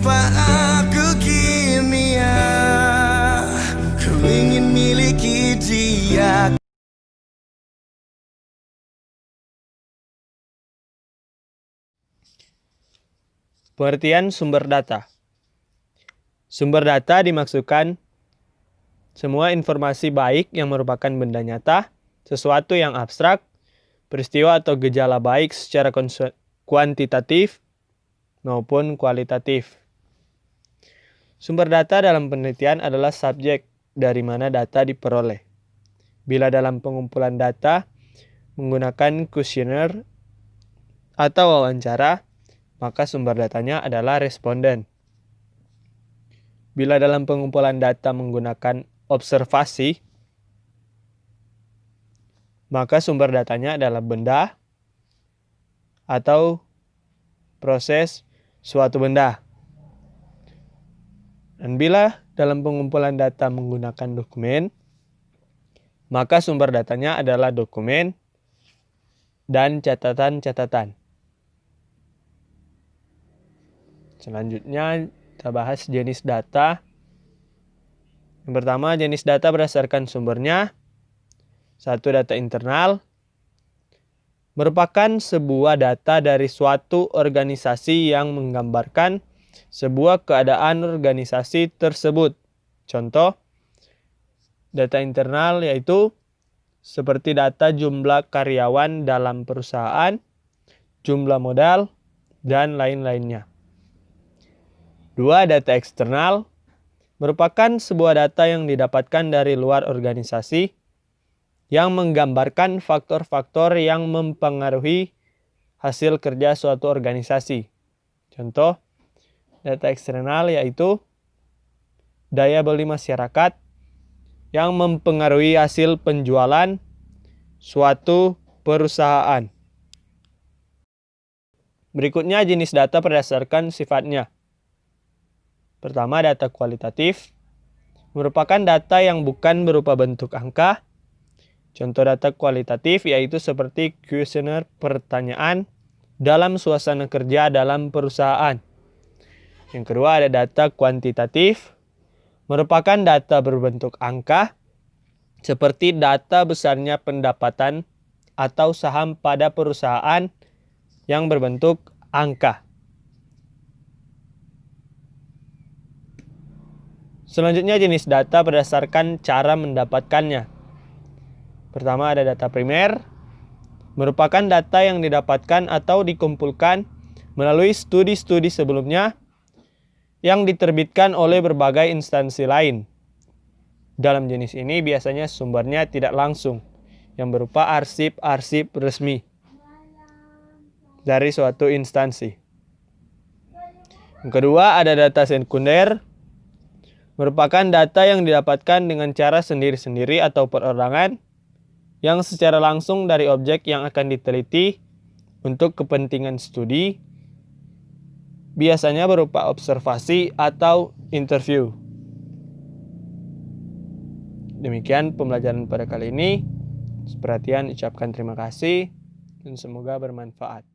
tanpa aku kimia. Ku ingin miliki dia. Pengertian sumber data. Sumber data dimaksudkan semua informasi baik yang merupakan benda nyata, sesuatu yang abstrak, peristiwa atau gejala baik secara kuantitatif maupun kualitatif. Sumber data dalam penelitian adalah subjek dari mana data diperoleh. Bila dalam pengumpulan data menggunakan kuesioner atau wawancara, maka sumber datanya adalah responden. Bila dalam pengumpulan data menggunakan observasi, maka sumber datanya adalah benda atau proses suatu benda. Dan bila dalam pengumpulan data menggunakan dokumen, maka sumber datanya adalah dokumen dan catatan-catatan. Selanjutnya kita bahas jenis data. Yang pertama, jenis data berdasarkan sumbernya. 1. Data internal merupakan sebuah data dari suatu organisasi yang menggambarkan sebuah keadaan organisasi tersebut. Contoh, data internal yaitu seperti data jumlah karyawan dalam perusahaan, jumlah modal, dan lain-lainnya. 2. Data eksternal merupakan sebuah data yang didapatkan dari luar organisasi yang menggambarkan faktor-faktor yang mempengaruhi hasil kerja suatu organisasi. Contoh, data eksternal yaitu daya beli masyarakat yang mempengaruhi hasil penjualan suatu perusahaan. Berikutnya jenis data berdasarkan sifatnya. Pertama, data kualitatif merupakan data yang bukan berupa bentuk angka. Contoh data kualitatif yaitu seperti kuesioner pertanyaan dalam suasana kerja dalam perusahaan. Yang kedua ada data kuantitatif, merupakan data berbentuk angka seperti data besarnya pendapatan atau saham pada perusahaan yang berbentuk angka. Selanjutnya jenis data berdasarkan cara mendapatkannya. Pertama ada data primer, merupakan data yang didapatkan atau dikumpulkan melalui studi-studi sebelumnya yang diterbitkan oleh berbagai instansi lain. Dalam jenis ini biasanya sumbernya tidak langsung, yang berupa arsip-arsip resmi dari suatu instansi. Yang kedua ada data sekunder, merupakan data yang didapatkan dengan cara sendiri-sendiri atau perorangan yang secara langsung dari objek yang akan diteliti untuk kepentingan studi, biasanya berupa observasi atau interview. Demikian pembelajaran pada kali ini. Perhatian ucapkan terima kasih dan semoga bermanfaat.